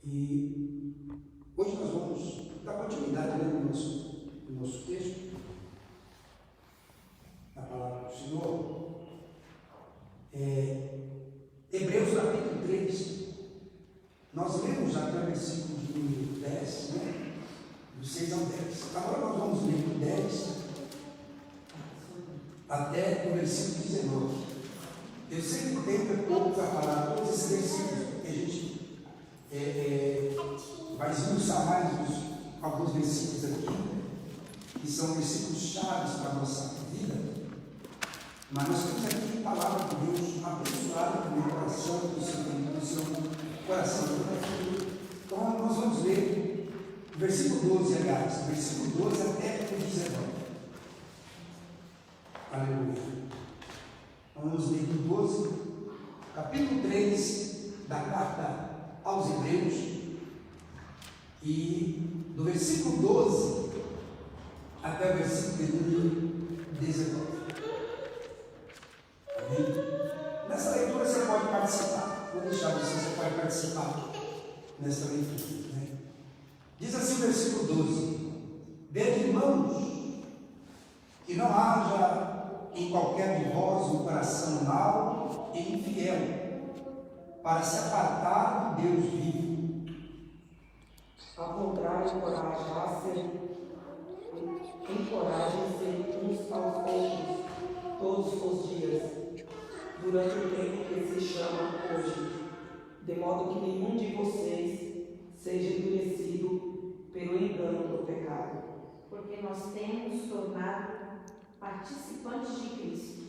E hoje nós vamos dar continuidade no nosso texto, na palavra do Senhor. Hebreus capítulo 3, nós lemos até o versículo de número 10, né? Do 6 ao 10. Agora nós vamos ler do 10 até o versículo 19. Eu sei que o tempo é pouco para falar todos esses versículos, porque a gente vai esmiuçar mais alguns versículos aqui, que são versículos chaves para a nossa vida. Mas nós temos aqui a palavra de Deus abençoada no meu coração, no seu coração. Então nós vamos ler o versículo 12, aliás, versículo 12 até o 19. Aleluia. Vamos ler do 12, capítulo 3 da carta aos Hebreus, e do versículo 12 até o versículo 19. Amém? Nessa leitura você pode participar. Vou deixar você pode participar nessa leitura. Né? Diz assim o versículo 12: Vede, irmãos, que não haja em qualquer de vós um coração mau e infiel, para se apartar do Deus vivo. Ao contrário, encorajem-se uns aos outros todos os dias, durante o tempo que se chama hoje, de modo que nenhum de vocês seja endurecido pelo engano do pecado. Porque nós temos tornado participantes de Cristo,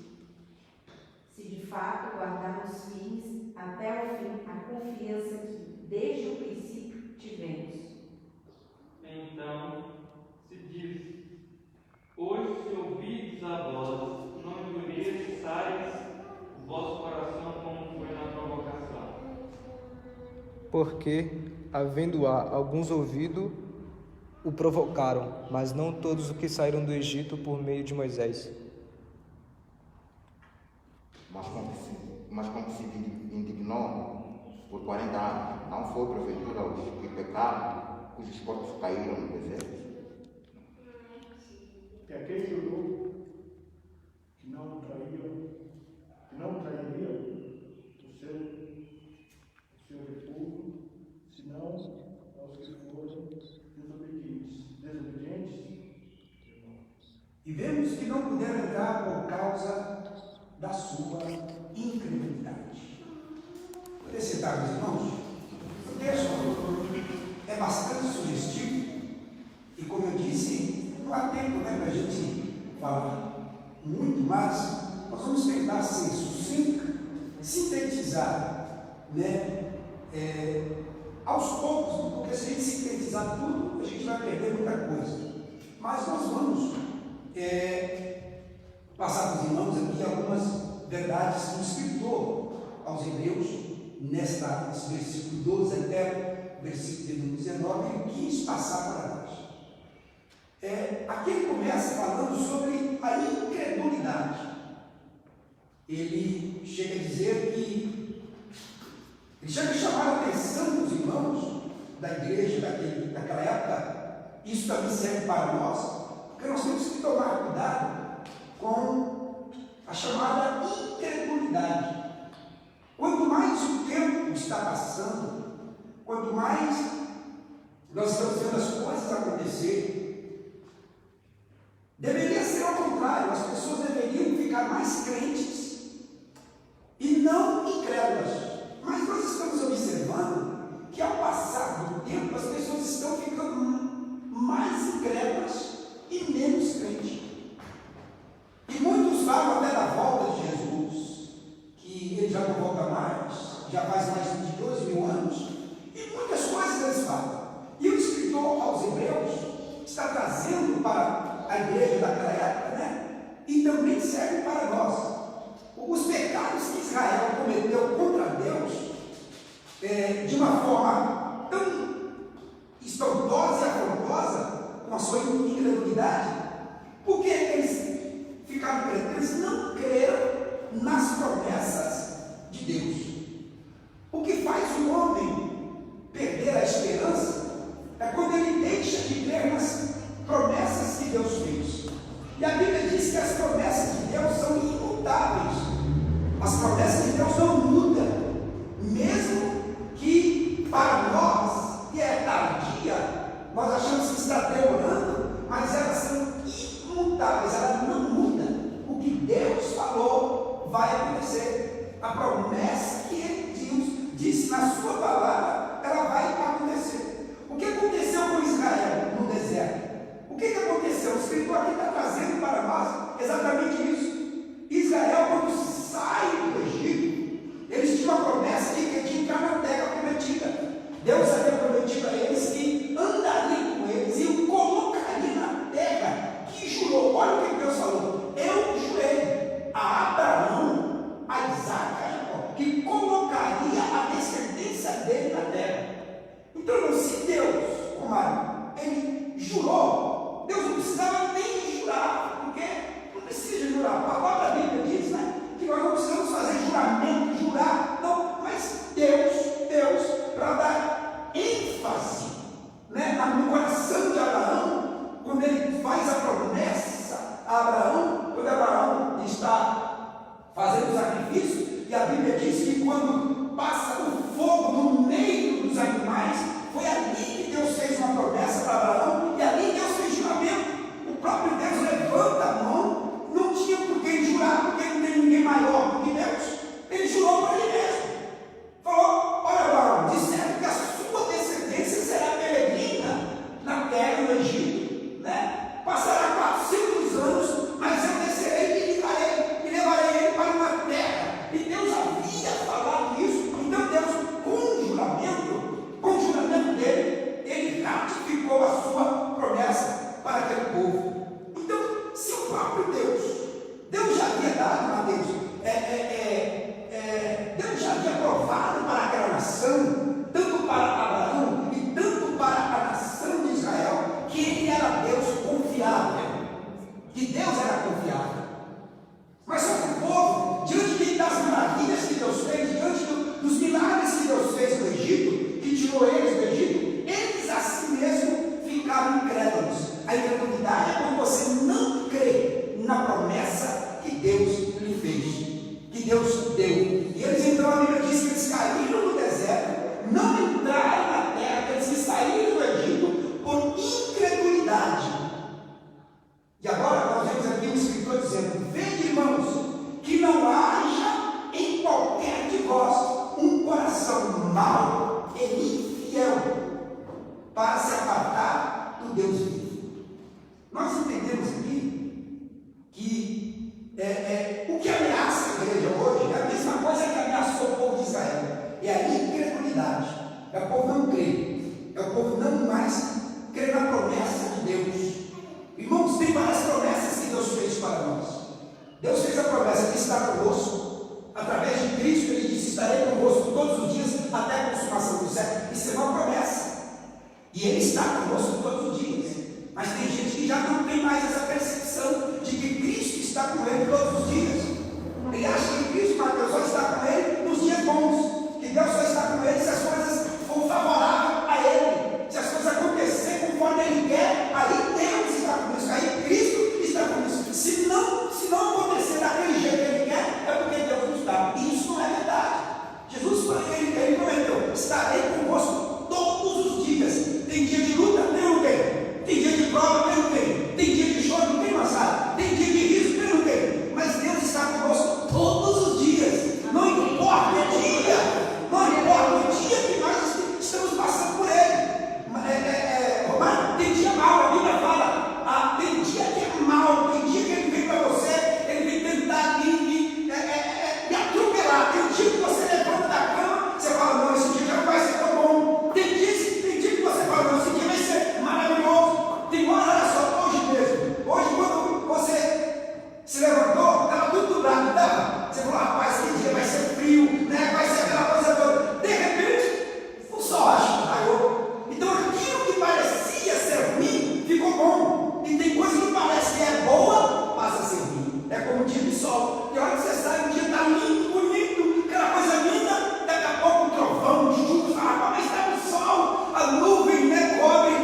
se de fato guardarmos firmes até o fim a confiança que desde o princípio tivemos. Então se diz: hoje, se ouvides a voz, não endureçais o vosso coração como foi na provocação. Porque, havendo alguns ouvido, o provocaram, mas não todos os que saíram do Egito por meio de Moisés. Mas como se indignou por 40 anos, não foi porventura os que pecaram, cujos corpos caíram no deserto? E aquele jurou que não trairiam o seu refúgio, senão aos que foram desobedientes. E vemos que não puderam entrar por causa da sua incredulidade. Poder sentar, meus irmãos? O texto é bastante sugestivo e, como eu disse, não há tempo para a gente falar muito, mas nós vamos tentar ser sucinto, sintetizar, aos poucos, porque se a gente sintetizar tudo, a gente vai perder muita coisa. Mas nós vamos passar para os irmãos aqui algumas verdades do escritor aos Hebreus, nesse versículo 12 até o versículo 19, ele quis passar para nós. Aqui ele começa falando sobre a incredulidade. Ele chega a dizer que ele chega a chamar a atenção dos irmãos da igreja daquela época. Isso também serve para nós, porque nós temos que tomar cuidado com a chamada incredulidade. Quanto mais o tempo está passando, quanto mais nós estamos vendo as coisas acontecer, deveria ser ao contrário. As pessoas deveriam ficar mais crentes e não incrédulas. Mas nós estamos observando que ao passar do tempo as pessoas estão ficando mais incrédulas e menos crentes. E muitos falam até da volta de Jesus, que ele já não volta mais, já faz mais de 2.000 anos, e muitas coisas eles falam. E o escritor aos Hebreus está trazendo para a igreja daquela época, e também serve para nós. Os pecados que Israel cometeu contra Deus, de uma forma tão espantosa e afrontosa, com a sua incredulidade, porque eles ficaram crendo, eles não creram nas promessas de Deus. O que faz o homem perder a Mário, ele jurou. Deus não precisava nem jurar, porque não precisa jurar. A própria Bíblia diz, né, que nós não precisamos fazer juramento, jurar. Não, mas Deus, para dar ênfase, né, no coração de Abraão, quando ele faz a promessa a Abraão, quando Abraão está fazendo o sacrifício, e a Bíblia diz que quando passa o fogo no meio dos animais, foi ali que Deus fez uma promessa para Abraão, e ali Deus fez juramento. O próprio Deus levanta a mão, não tinha por que jurar, porque não tem ninguém maior do que Deus. Ele jurou para ele mesmo. Falou: olha, Abraão, disseram que a sua descendência será peregrina na terra do Egito, né? Passará 400 anos, mas eu descerei e levarei ele para uma terra. E Deus havia falado isso. Então Deus, com o juramento dele, ele ratificou a sua promessa para aquele povo. Então, se o próprio Deus já havia dado a Deus, Deus já havia provado para aquela nação, tanto para Abraão e tanto para a nação de Israel, que ele era Deus confiável, que Deus era confiável. Mas só que o povo, diante das maravilhas que Deus fez, diante dos milagres que Deus fez no Egito, que tirou eles do Egito, eles assim mesmo ficaram incrédulos. A incredulidade é quando você não crê na promessa que Deus lhe fez, que Deus deu. E eles, então, a Bíblia diz que eles caíram no deserto, não entraram na terra, eles saíram do Egito por incredulidade. E agora nós vemos aqui um escritor dizendo: vede, irmãos, que não haja em qualquer de vós um coração mau e infiel para se apartar do Deus vivo. Nós entendemos aqui que o que ameaça a igreja hoje é a mesma coisa que ameaçou o povo de Israel. É a incredulidade. É o povo não crer. É o povo não mais crer na promessa de Deus. Irmãos, tem várias promessas que Deus fez para nós. Deus fez a promessa de estar conosco. Através de Cristo, Ele disse: estarei convosco todos os dias até a consumação do século. Isso é uma promessa. E Ele está conosco todos os dias. Mas tem gente que já não tem mais essa percepção de que Cristo está com ele todos os dias. Ele acha que Cristo, Mateus, só está com ele nos dias bons. Que Deus só está com ele se as coisas for favoráveis a ele. Se as coisas acontecerem conforme ele quer, aí Deus está com isso. Aí Cristo está com isso. Se não acontecer daquele jeito que ele quer, é porque Deus não está. E isso não é verdade. Jesus, ele prometeu: estarei convosco todos os dias. Tem dia de luta? Não tem. Tem dia de prova? Não tem. Tem dia de choro? Não tem, moçada. Tem dia de riso? Não tem. Mas Deus está conosco todos os dias. Não importa o dia. Não importa o dia que nós estamos passando por ele. Romário, tem dia mal. A Bíblia fala: tem dia que é mal. Tem dia que ele vem para você, ele vem tentar me atropelar. Tem dia que você levanta da cama, você fala: não, esse dia já não vai ser tão bom. Tem dia que você fala: não, esse dia vai ser maravilhoso. Tem hora, olha só, hoje mesmo. Hoje, quando você se levantou, estava tudo nublado, estava? Você falou: rapaz, que dia vai ser frio, né? Vai ser aquela coisa toda. De repente, o sol raiou. Então, aquilo que parecia ser ruim ficou bom. E tem coisa que parece que é boa, passa a ser ruim. É como o dia de sol. Tem hora que você sai, o dia está lindo, bonito, aquela coisa linda, daqui a pouco um trovão, chuva, mas está no sol, a nuvem, né, cobre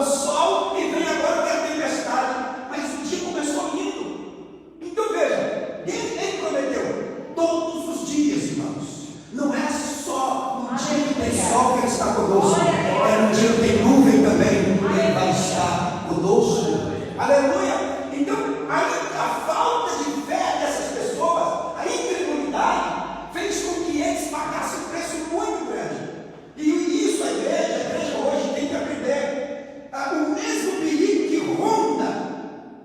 o sol e vem agora que é a tempestade. Mas o dia começou lindo. Então veja, ele prometeu todos os dias, irmãos. Não é só no dia que tem sol que ele está conosco, é no dia que tem nuvem também, ele vai estar conosco. Aleluia! Então, a falta de fé dessas pessoas, a incredulidade, fez com que eles pagassem um preço muito grande. E isso a igreja hoje tem que aprender. O mesmo perigo que ronda,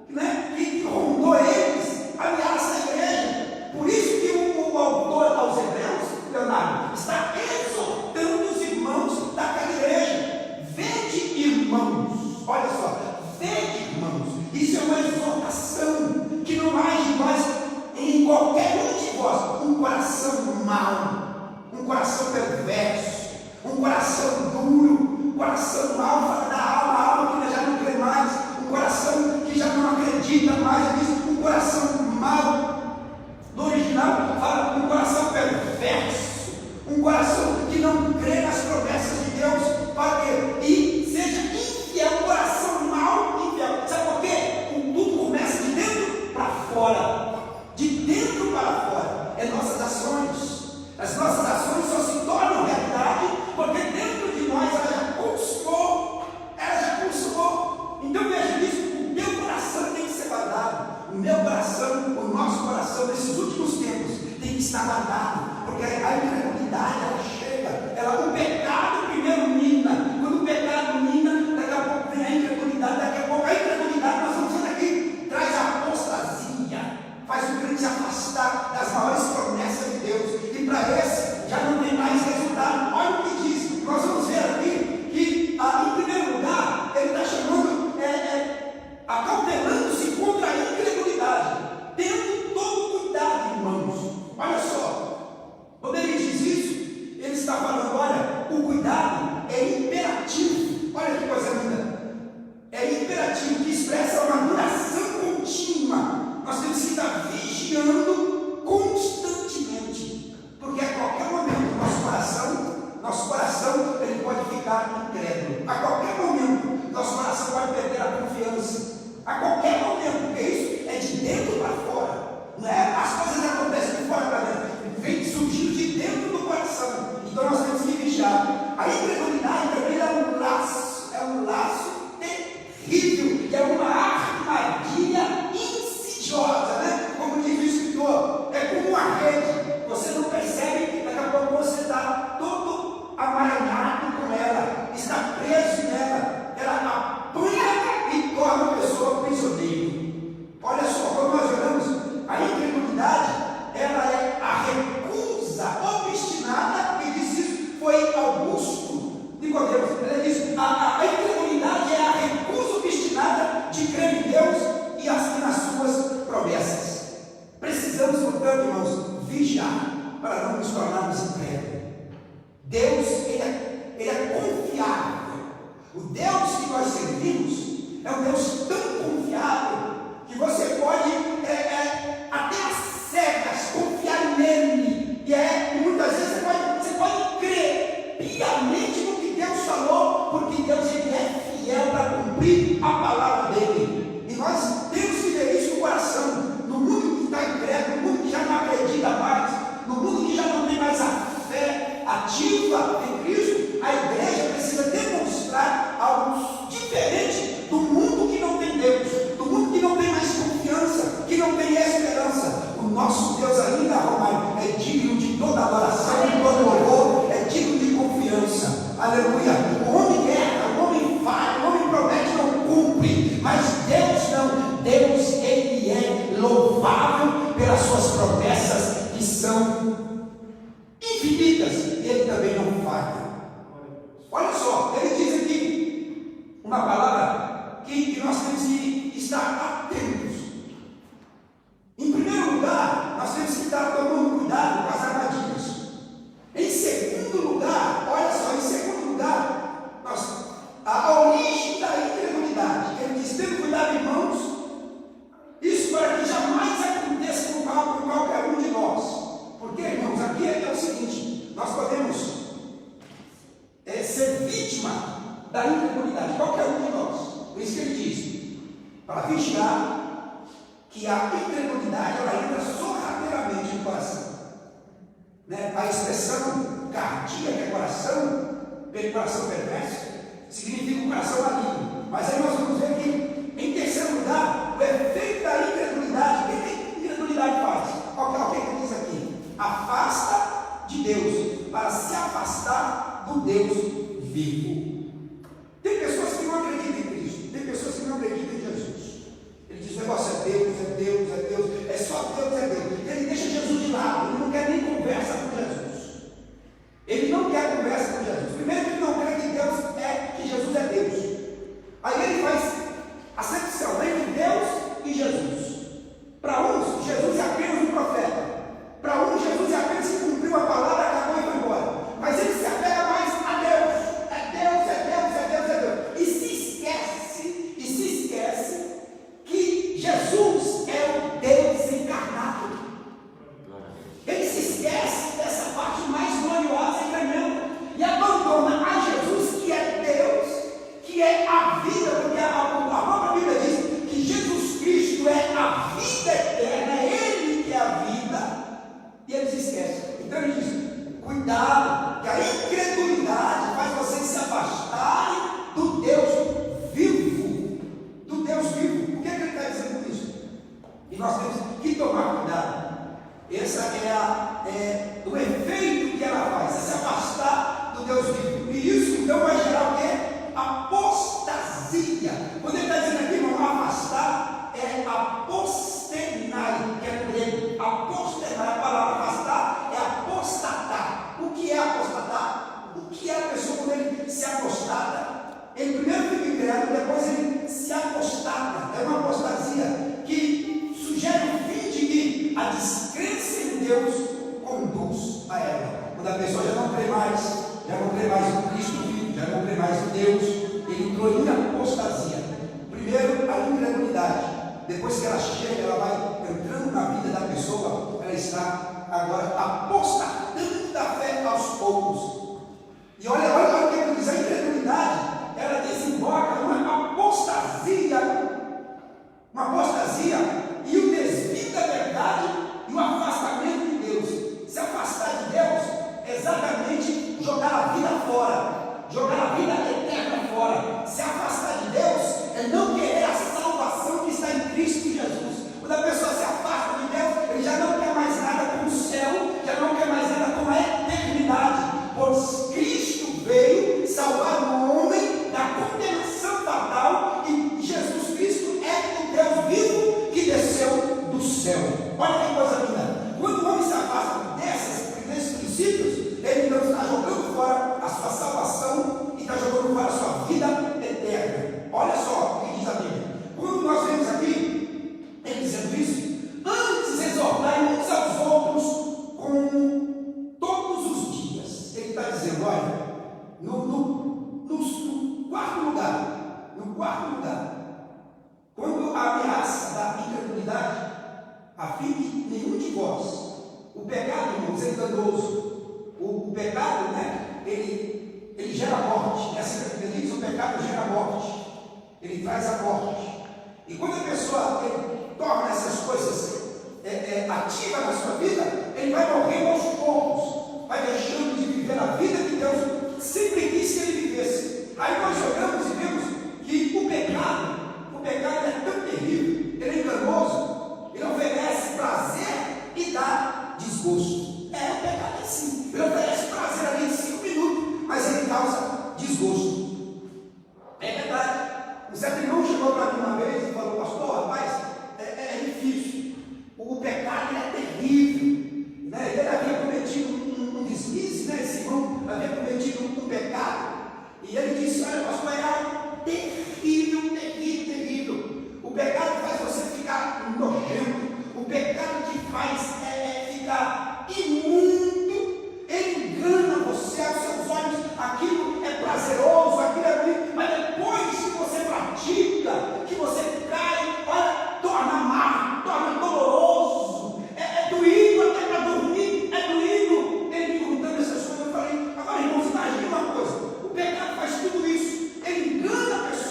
né, que rondou eles, ameaça a igreja. Por isso que o autor aos Hebreus, Leonardo, está exortando os irmãos daquela igreja. Vede, irmãos, olha só, vede, irmãos, isso é uma exortação, que não haja em nós, em qualquer um de vós, um coração mau, um coração perverso, um coração duro, um coração mau, mais diz um coração mau. No original fala um coração perverso, um coração que não crê nas promessas de Deus, para que e seja infiel, um coração mau e infiel. Sabe por quê? Tudo começa de dentro para fora. De dentro para fora. É nossas ações. As nossas ações só se tornam realidade porque dentro de nós ela já consumou. Ela já consumou. Então veja isso, o teu coração tem que ser guardado. O meu coração, o nosso coração, nesses últimos tempos, tem que estar guardado. Porque a incredulidade, ela chega. O pecado primeiro mina. Quando o pecado mina, daqui a pouco vem a incredulidade. Daqui a pouco a incredulidade, nós vamos ver aqui, traz a apostasia. Faz o crente se afastar das maiores promessas de Deus. E para esse já não tem mais resultado. Olha o que diz. Nós vamos ver aqui que, em primeiro lugar, ele está chamando, acautelando-se contra a incredulidade, tendo todo cuidado, irmãos. Olha só, quando ele diz isso, ele está falando: olha, o cuidado é imperativo. Olha que coisa linda. É imperativo, que expressa uma duração contínua. Nós temos que estar vigiando constantemente, porque a qualquer momento nosso coração ele pode ficar incrédulo. A qualquer momento nosso coração pode perder a confiança. A qualquer momento, porque isso é de dentro para fora, não é? As coisas acontecem de fora para dentro, vem surgindo de dentro do coração. Então nós temos que vigiar. A incredulidade também é um laço terrível, é uma armadilha insidiosa, né? Como diz o escritor, é como uma rede, você não percebe, daqui a pouco você está todo amaranhado com ela, está preso nela, ela apanha e torna a pessoa prisioneiro. Olha só, quando nós olhamos, a incredulidade, ela é a recusa obstinada, e diz isso, foi Augusto Nicodemos, ele diz, a incredulidade é a recusa obstinada de crer em Deus e nas suas promessas. Precisamos, portanto, irmãos, vigiar para não nos tornarmos incrédulos. Deus, ele é confiável. O Deus que nós servimos é um Deus tão confiável que você pode, até às cegas, confiar nele. E muitas vezes você pode crer piamente no que Deus falou, porque Deus ele é fiel para cumprir a palavra dele. E nós temos que ver isso no coração. No mundo que está incrédulo, no mundo que já não acredita mais, no mundo que já não tem mais a fé ativa em Cristo, a igreja precisa demonstrar algo diferente do mundo que não tem Deus, do mundo que não tem mais confiança, que não tem esperança. O nosso Deus ainda, Romário, é digno de toda adoração, de todo louvor, é digno de confiança. Aleluia. O homem erra, o homem falha, o homem promete, não cumpre, mas Deus não. Deus, ele é louvável pelas suas promessas que são infinitas, e ele também não falha. Olha só, ele diz aqui uma palavra que nós temos que estar atentos. Em primeiro lugar, nós temos que estar tomando cuidado com as armadilhas. Em segundo lugar, olha só, em segundo lugar, a origem da incredulidade. Ele diz: tendo cuidado, irmãos, isso para que jamais aconteça com qualquer um de nós. Porque, irmãos, aqui é o seguinte: nós podemos ser vítima da incredulidade, qualquer um de nós. Por isso que ele diz: para vigiar que a incredulidade ela entra sorrateiramente no coração. Né? A expressão cardíaca, que é coração perverso, significa um coração maligno. Mas aí nós vamos ver que, em terceiro lugar, o efeito da incredulidade. O que a incredulidade faz? Olha o que ele diz aqui: afasta de Deus, para se afastar do Deus vivo. Tem pessoas que não acreditam em Cristo, tem pessoas que não acreditam em Jesus. Ele diz: o negócio é Deus, é Deus, é Deus, é só Deus, é Deus. Ele deixa Jesus de lado, ele não quer nem conversa com Jesus. Ele não quer conversa com Jesus. Primeiro, que ele não crê que Deus que Jesus é Deus. Aí ele faz acepção entre Deus e Jesus. Para uns, Jesus é apenas um profeta. Para uns, Jesus é apenas que cumpriu a palavra, acabou e foi embora. Mas ele se apega mais a Deus. É Deus, é Essa é o efeito que ela faz, é se afastar do Deus vivo. E isso então vai gerar o quê? Apostasia. Quando ele está dizendo aqui, irmão, afastar, é apostenai, que é grego. Apostenai, a palavra afastar é apostatar. O que é apostatar? O que é a pessoa quando ele se apostata? Ele primeiro fica incrédulo, depois ele se apostata. É uma apostasia que sugere o fim de que a descrença em Deus conduz a ela. Quando a pessoa já não crê mais no Cristo vivo, já não crê mais em Deus, ele entrou em apostasia. Primeiro a incredulidade, depois que ela chega, ela vai entrando na vida da pessoa, ela está agora apostatando da fé aos poucos. E olha o que ele diz, a incredulidade, ela desemboca uma apostasia e o desvio da verdade e o afastamento de Deus. Se afastar de Deus é exatamente jogar a vida fora, jogar a vida eterna fora. Se afastar de Deus é não querer a salvação que está em Cristo Jesus. Quando a pessoa se afasta de Deus, ele já não quer mais nada com o céu, já não quer mais nada com a eternidade, pois Cristo veio salvar o homem da condenação fatal e Jesus Cristo é o Deus vivo que desceu do céu. Olha que coisa linda. Quando o homem se afasta desses princípios, ele então está jogando fora a sua salvação e está jogando fora a sua vida eterna. Olha só o que diz a Bíblia. Quando nós vemos aqui, ele dizendo isso, antes exortai uns aos outros com todos os dias. Ele está dizendo, olha, no quarto lugar, quando a ameaça da incredulidade, a fim de nenhum de vós, o pecado, irmãos, é enganoso. O pecado, né, ele gera morte. Essa Bíblia diz, o pecado gera morte. Ele traz a morte. E quando a pessoa torna essas coisas ativas na sua vida, ele vai morrendo aos poucos, vai deixando de viver a vida que Deus sempre quis que ele vivesse. Aí nós jogamos e vemos que o pecado é tão terrível, ele é enganoso, ele oferece prazer e dá desgosto. O pecado é assim, ele oferece prazer ali em 5 minutos, mas ele causa desgosto. É verdade. Um certo irmão chegou para mim uma vez e falou, pastor, rapaz, é difícil, o pecado é terrível, né? Ele havia cometido um deslize, né? Esse irmão havia cometido um pecado, e ele disse, olha pastor, é algo terrível, terrível, terrível. O pecado faz você ficar nojento, o pecado te faz ficar imundo, ele engana você aos seus olhos, aquilo é prazeroso, aquilo é bonito, mas depois que você pratica, que você cai, olha, torna amargo, torna doloroso, é doído até para dormir, é doído. Ele me contando essas coisas, eu falei, agora irmãos, imagina uma coisa, o pecado faz tudo isso, ele engana a pessoa.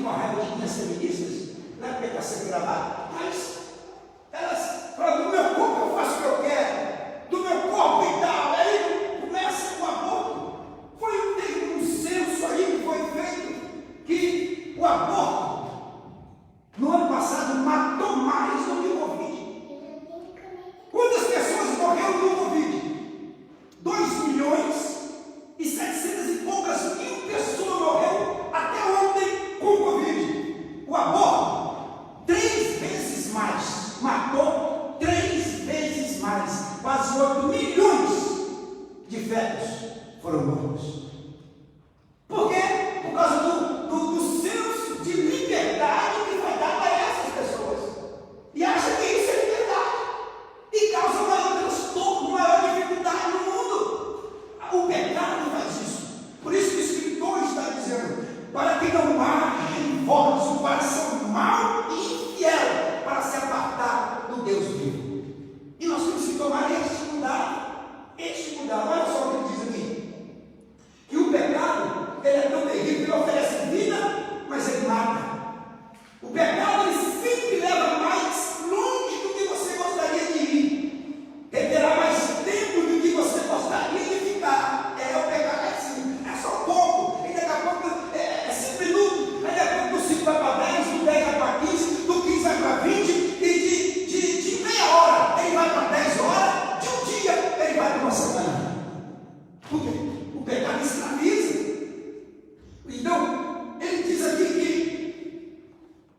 com raiva de minhas feministas, não é porque está sendo gravado, mas elas falam, do meu corpo eu faço o que eu quero, do meu corpo e tal, aí começa o aborto. Teve um censo aí que foi feito, que o aborto, no ano passado, matou mais do que o Covid. Quantas pessoas morreram no Covid? 2.700.000 e poucas mil pessoas morreram até ontem com o Covid. O aborto, 3 vezes mais, matou 3 vezes mais, quase 8 milhões de fetos foram mortos. Por quê? Por causa do senso de liberdade que foi dado a essas pessoas. E acha que isso é liberdade. E causa maior transtorno, maior dificuldade no mundo. O pecado faz isso. Por isso que o escritor está dizendo, para que não haja em vós um coração mau e infiel, para se apartar do Deus vivo. E nós temos que tomar este cuidado. Olha só o que ele diz aqui. Que o pecado, ele é tão terrível, ele oferece vida, mas ele mata. O pecado, ele sempre leva mais longe do que você gostaria de ir. Reterá mais tempo do que você gostaria de ficar. O pecado é assim, é só pouco. E daqui a pouco é 5 minutos. Aí daqui a pouco do 5 vai para 10, do 10 vai para 15, do 15 vai para 20, e de meia hora ele vai para 10 horas, de um dia ele vai para uma semana. Por quê? O pecado escraviza. Então, ele diz aqui que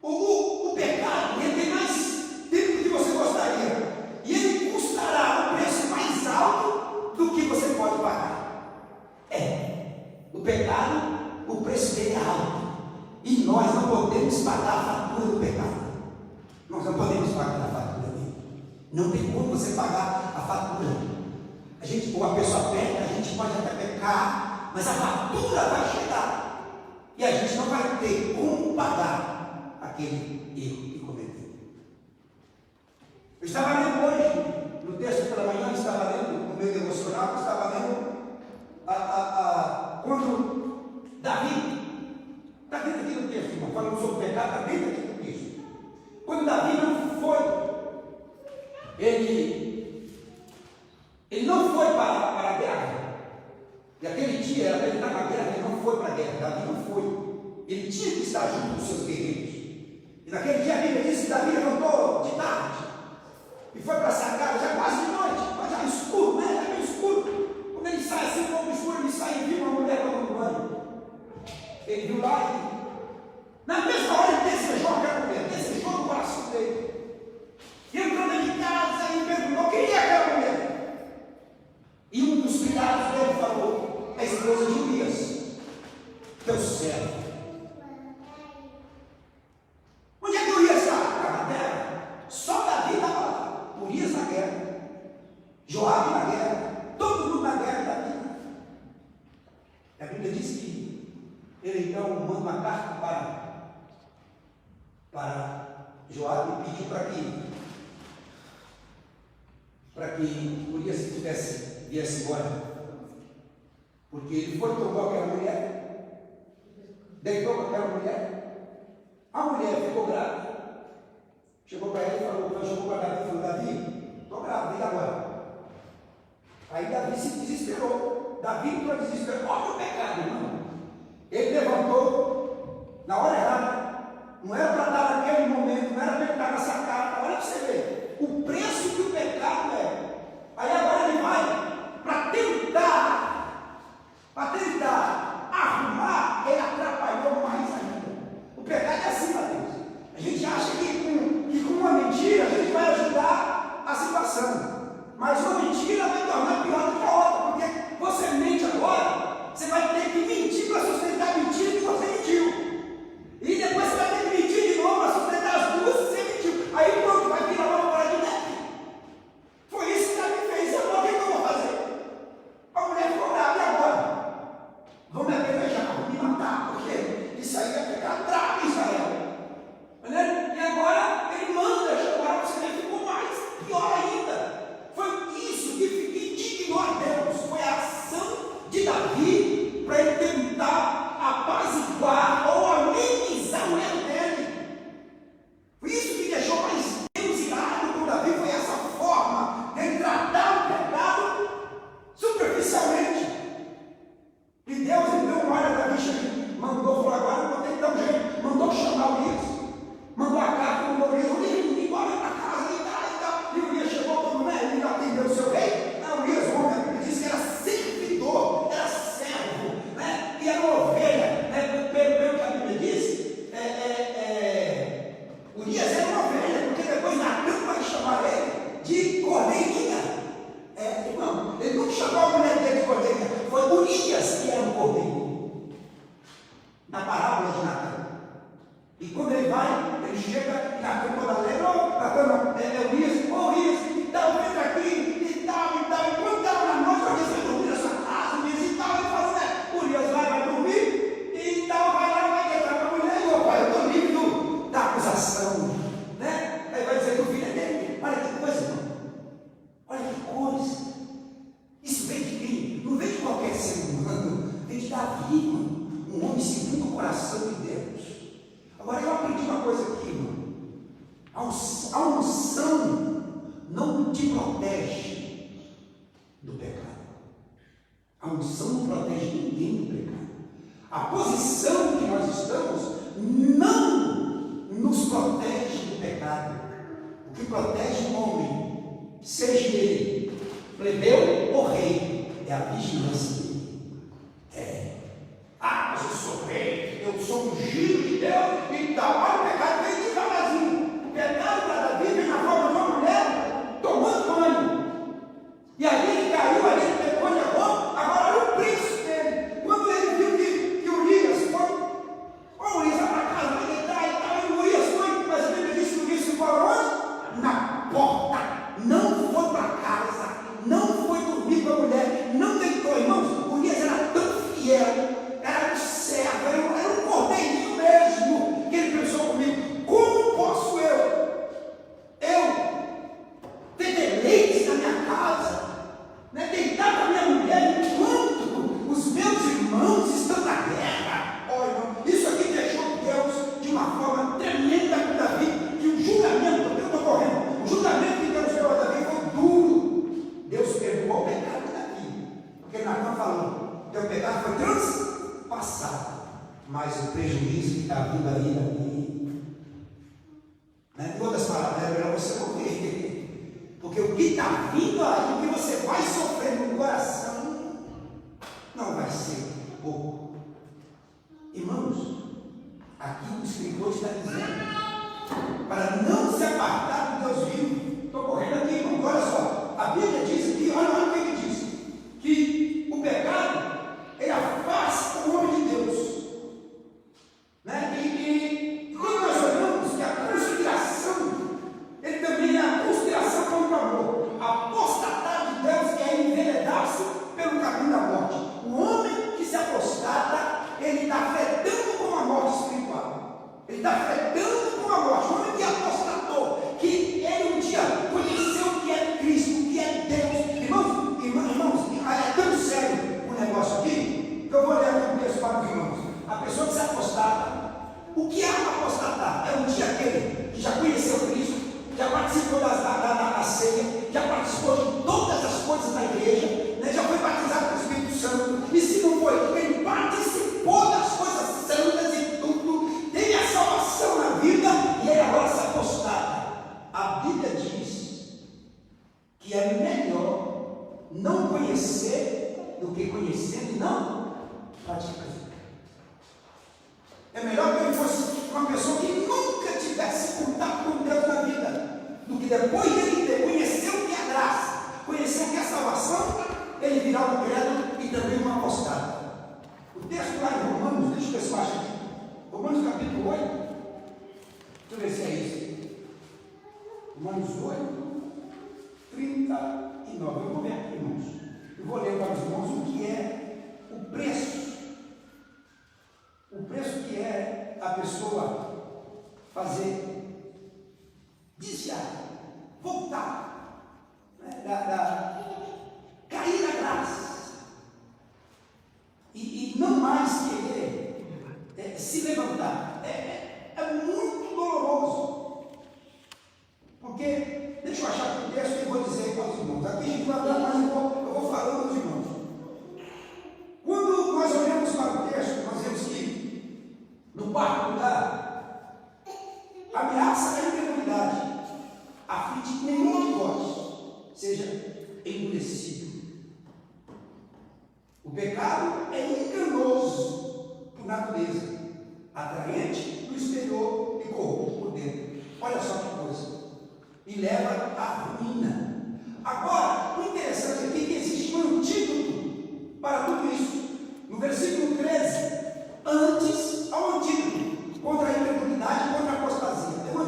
o pecado ele tem mais tempo do que você gostaria. E ele custará um preço mais alto do que você pode pagar. O pecado, o preço dele é alto. E nós não podemos pagar a fatura do pecado. Nós não podemos pagar a fatura dele. Não tem como você pagar a fatura. Ou a pessoa peca, a gente pode até pecar, mas a fatura vai chegar. E a gente não vai ter como pagar aquele erro que cometeu. Eu estava lendo hoje, no texto pela manhã, eu estava lendo, no meu devocional, eu estava lendo quando Davi, está dentro aqui no texto, irmão, falando sobre o pecado, está dentro aqui no texto. Quando Davi não foi, ele não foi para a guerra. E aquele dia era para ele estar na guerra, ele não foi para a guerra, Davi não foi. Ele tinha que estar junto com seus guerreiros. E naquele dia a Bíblia diz que Davi levantou de tarde e foi para essa casa, já quase de noite, mas já escuro, né? Já meio escuro. Quando ele sai assim, um pouco escuro, ele sai e viu uma mulher tomando banho. Ele viu lá e na mesma hora ele desejou aquela mulher, desejou no coração dele. E entrou dentro de casa e perguntou: quem é aquela mulher? E um dos criados dele falou: a esposa de Urias, teu servo. Onde é que Urias está? Na guerra. Só Davi estava lá. Urias na guerra, Joabe na guerra, todo mundo na guerra, Davi. A Bíblia diz que ele então manda uma carta para Joabe e pediu para que Urias viesse embora. Porque ele foi, tomou aquela mulher, deitou com aquela mulher, a mulher ficou grávida, chegou para ele e falou, chegou para Davi e falou: Davi, estou grávida, e agora? Aí Davi se desesperou. Davi entrou em desespero. Olha o pecado, irmão. Ele levantou na hora errada. Não era para estar naquele momento, não era para ele estar nessa cara. Olha para você ver o preço que o pecado é. Aí agora ele vai para tentar arrumar, ele atrapalhou mais ainda. O pecado é assim, Mateus. A gente acha que com uma mentira a gente vai ajudar a situação. Mas uma mentira vai tornar pior do que a outra, porque você mente agora, você vai ter que mentir para sustentar a mentira que você mentiu. E depois você vai ter que mentir de novo para sustentar as duas que você mentiu. Aí pronto, vai virar uma chega na cama da Lena, na cama, Urias, e tal, entra aqui, e tal, e quando estava na noite, Urias vai dormir na sua casa, Urias e tal, ele fala, né? Urias vai dormir, e tal, vai lá, vai entrar com a mulher, e o pai, eu estou livre da acusação, né? Aí vai dizer que o filho é dele, olha que coisa, irmão, olha que coisa, isso vem de quem? Não vem de qualquer ser humano, vem de Davi, irmão, um homem segundo o coração de Deus. Agora eu aprendi uma coisa aqui, irmão. A unção não te protege do pecado. A unção não protege ninguém do pecado. A posição que nós estamos não nos protege do pecado. O que protege o homem, seja ele plebeu ou rei, é a vigilância dele. Mas eu sou rei, eu sou ungido de Deus e tal. Olha o pecado vem de cavazinho. O pecado para Davi vem na forma de uma mulher tomando banho. E ali ele caiu, ali ele pecou de amor. Agora olha o preço dele. Quando ele viu que Urias foi, Urias vai para casa, vai deitar e tal. E Urias foi, mas a Bíblia diz que Urias ficou onde? Na porta. Não foi para casa, não foi dormir com a mulher, não deitou. Irmãos, Urias era tão fiel. Era um servo, era um cordeirinho mesmo, que ele pensou comigo, como posso eu ter deleites na minha casa, né, deitar com a minha mulher enquanto os meus irmãos estão na guerra? Olha, irmão, isso aqui deixou Deus de uma forma tremenda com Davi, que o julgamento, eu estou correndo, o julgamento que Deus deu a Davi foi duro. Deus perdoou o pecado de Davi, porque Natan falou, teu pecado foi transpassado, mas o prejuízo que está vindo aí, né? Em outras palavras, é melhor você morrer, porque o que está vindo aí, o que você vai sofrer no coração, não vai ser pouco. Irmãos, aqui o escritor está dizendo, para não se apartar do Deus vivo. Estou correndo aqui, irmão, olha só, a Bíblia diz aqui, olha o que ele diz, que o pecado, ele afasta o homem de Deus, né? E quando nós olhamos que a conspiração, ele também é a conspiração contra o amor, apostatar de Deus é enveredar-se pelo caminho da morte. O homem que se apostata, ele está fretando com a morte espiritual, ele está fretando com a morte. O homem que apostatou, que ele um dia conheceu o que é Cristo, o que é Deus. Irmãos, é tão sério o negócio aqui, que eu vou ler aqui um texto para os irmãos. A pessoa que se apostata, o que é apostatar? É um dia aquele que já conheceu Cristo, já participou da ceia, já participou de todas as coisas da igreja, né? Já foi batizado com o Espírito Santo, e se não foi, ele participou das coisas santas e tudo, teve a salvação na vida, e ele agora se apostata. A Bíblia diz que é melhor não conhecer do que conhecer e não praticar. É melhor que ele fosse uma pessoa que nunca tivesse contato com Deus na vida, do que depois dele ter conhecido o que é graça, conheceu o que é salvação, ele virar um credo e também uma apostada. O texto lá em Romanos, deixa eu ver se eu acho aqui, Romanos capítulo 8, deixa eu ver se é isso, Romanos 8, 39, eu vou ver aqui, irmãos, eu vou ler para os irmãos o que é o preço que é a pessoa fazer, desviar, voltar, né, cair na graça e não mais querer se levantar. É muito doloroso, porque, deixa eu achar aqui o texto e vou dizer para os irmãos, aqui a gente vai dar mais um pouco, eu vou falando aos irmãos. Quando nós olhamos para o texto, nós vemos que no quarto lugar, ameaça a incredulidade, a fim de que nenhum de vós seja endurecido. O pecado é enganoso por natureza, atraente no exterior e corrupto por dentro. Olha só que coisa. E leva à ruína. Agora, o interessante aqui é que existe um antídoto para tudo isso. No versículo 13, antes ao antídoto contra a incredulidade e contra a apostasia. Tem um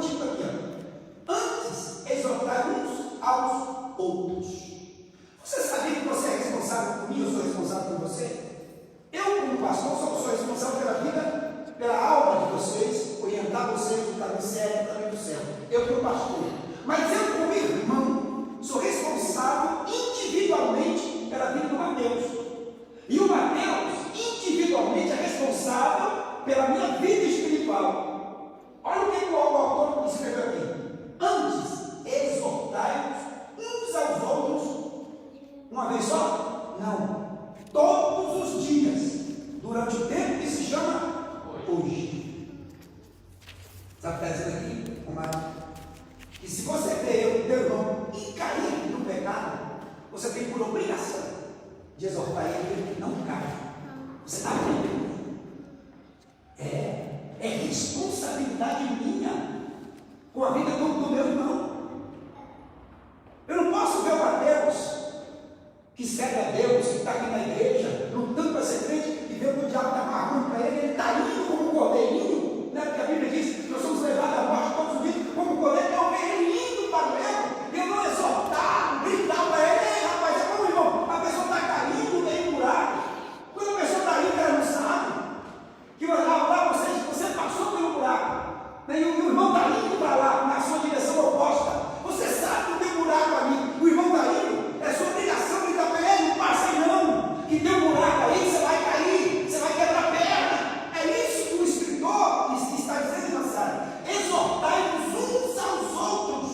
a vocês do caminho certo, do caminho do céu. Eu como pastor. Mas eu, como irmão, sou responsável individualmente pela vida do Mateus. E o Mateus, individualmente, é responsável pela minha vida espiritual. Olha o que o autor escreveu aqui. Antes, exortai-vos uns aos outros, uma vez só? Não. Todos os dias, durante o tempo que se chama hoje. Sabe o que está dizendo aqui, amado? Que se você vê o teu irmão e cair no pecado, você tem por obrigação de exortar ele que não caia. Você está vendo? É responsabilidade minha com a vida do meu irmão. Eu não posso ver o Mateus, que serve a Deus, que está aqui na igreja, lutando para ser crente, e ver que o diabo está marcando para ele está indo como um cordeirinho, né? Porque a Bíblia diz que nós somos levados à morte todos os dias, como um cordeiro, eu ver ele indo para o erro, e eu não exortar, gritar para ele: ei rapaz, é como irmão, a pessoa está caindo, tem um buraco. Quando a pessoa está indo, ela não sabe, que eu lá você passou pelo buraco, né? E o irmão está indo para lá, na sua direção oposta. Você sabe que tem um buraco ali, o irmão está indo, é sua obrigação de gritar para ele: não passa aí não, que tem um buraco aí, você vai cair, você vai quebrar a perna. É isso que o escritor está dizendo, Nassara. Exortai-vos uns aos outros.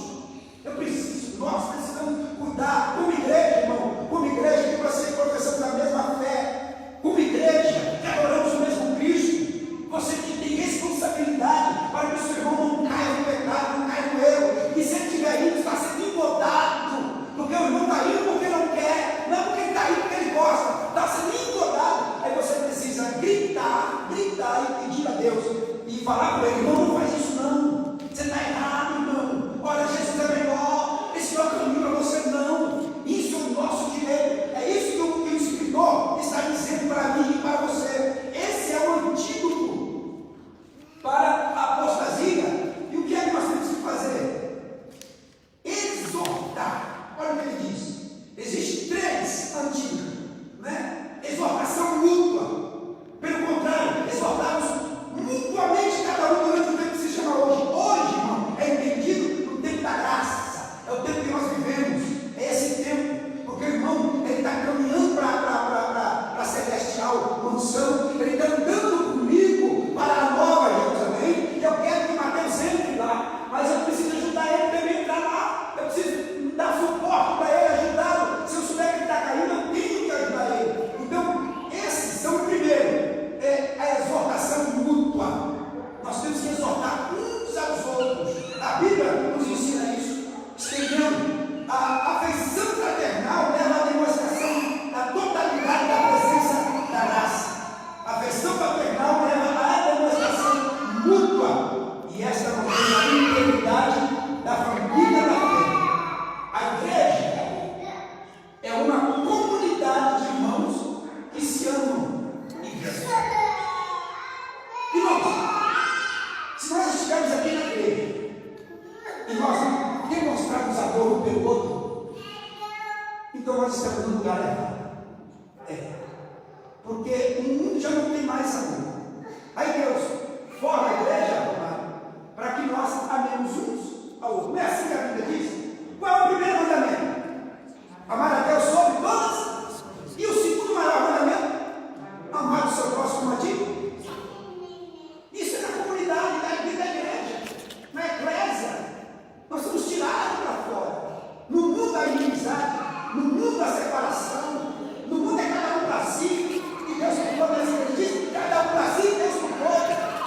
Nós precisamos cuidar como igreja, irmão, como igreja que você professamos da mesma fé, como igreja que adoramos o mesmo Cristo. Você que tem responsabilidade para que o seu irmão não caia no pecado, não caia no erro, e se ele estiver indo, está sendo incomodado, porque o irmão está indo porque não quer, não é porque ele está indo porque ele gosta, está sendo incomodado. Aí você precisa gritar e pedir a Deus, e falar para ele: irmão, não faz isso não, você está errado, irmão, olha, Jesus é melhor, esse não é o caminho para você não, isso é o nosso direito. É isso que o escritor está dizendo para mim e para você. Esse é o antídoto para a apostasia. E o que é que nós temos que fazer? Exortar. Olha o que ele diz. Existem 3 antídotos, né? Exortação mútua. Pelo contrário, exortarmos mutuamente cada um durante o tempo que se chama hoje. Hoje, irmão, é entendido no tempo da graça. É o tempo que nós vivemos. É esse tempo. Porque o irmão, ele está caminhando para a celestial mansão. Ele está andando comigo para a nova Jerusalém. E eu quero que Mateus entre lá. Mas eu preciso ajudar ele também a entrar lá. Eu preciso dar suporte para ele, ajudá-lo. Se eu souber que ele está caindo, eu tenho que ajudar ele. Então, esses são o primeiro. É a exortação mútua. Nós temos que exortar uns aos outros. A Bíblia nos ensina isso. Estendendo. A afeição fraternal leva à demonstração da totalidade da presença da graça. A afeição fraternal leva à demonstração mútua. E esta mantém a integridade da família da fé. A igreja é uma comunidade de irmãos que se amam e vencem. E nós, se nós estivermos aqui na igreja e nós demonstrarmos amor um pelo outro, então nós estamos no lugar errado. Porque o mundo já não tem mais amor. Aí Deus forma a igreja para que nós amemos uns ao outros. Não é assim que a Bíblia diz? Qual é o primeiro mandamento? Amar a Deus sobre todas. E o segundo maior mandamento? Amar o seu próximo como a ti. Isso é na comunidade, na igreja, na eclésia. Nós somos tirados para fora. No mundo da inimizade, no mundo da separação, no mundo é cada um para si, e Deus criou, ele diz: cada um para si, Deus criou.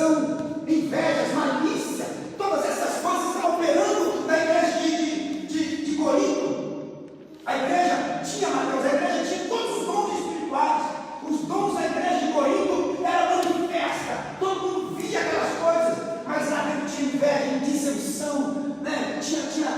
dissensão, invejas, malícia, todas essas coisas estão operando na igreja de Corinto. A igreja tinha, Mateus, a igreja tinha todos os dons espirituais. Os dons da igreja de Corinto eram manifesta, todo mundo via aquelas coisas, mas lá dentro tinha inveja, dissensão, né? tinha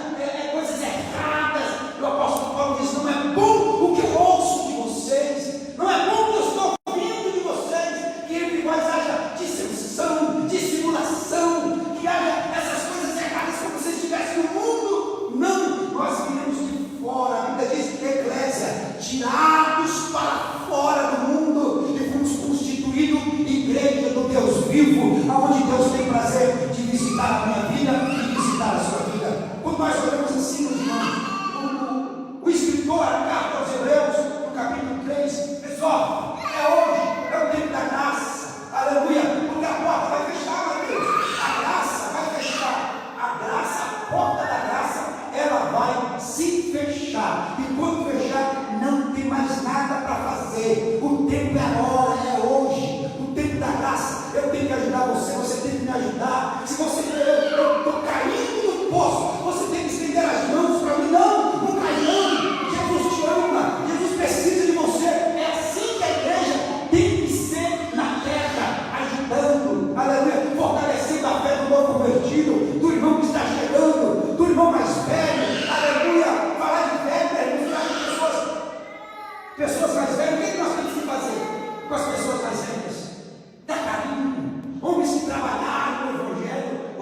coisas erradas. O apóstolo Paulo diz: não é bom o que eu ouço de vocês, não é bom o que eu estou ouvindo de vocês, que entre vós haja dissensão, dissimulação, que haja essas coisas erradas como se estivessem no mundo. Não, nós viemos de fora. A Bíblia diz: eclésia, tirados para fora do mundo, e fomos constituídos igreja do Deus vivo, aonde Deus tem prazer de visitar a minha vida e visitar a sua vida. Quando nós olhamos assim, meus irmãos, o escritor, a carta aos Hebreus, no capítulo 3, diz: ó, é hoje, é o tempo da graça, aleluia, porque a porta vai fechar, meu Deus, a graça vai fechar, a graça, a porta da graça, ela vai se fechar, e quando fechar, não tem mais nada para fazer. O tempo é agora, é hoje, o tempo da graça. Eu tenho que ajudar você, você tem que me ajudar. Se você, eu estou caindo no poço, você tem que estender as mãos para mim. Não cai não. Jesus te ama, Jesus precisa de você. É assim que a igreja tem que ser na terra, ajudando, aleluia, fortalecendo a fé do novo convertido, do irmão que está chegando, do irmão mais velho, aleluia. Falar de velho, falar de pessoas mais velhas. O que nós temos que fazer com as pessoas mais velhas? Dar carinho. Homens que trabalharam no Evangelho,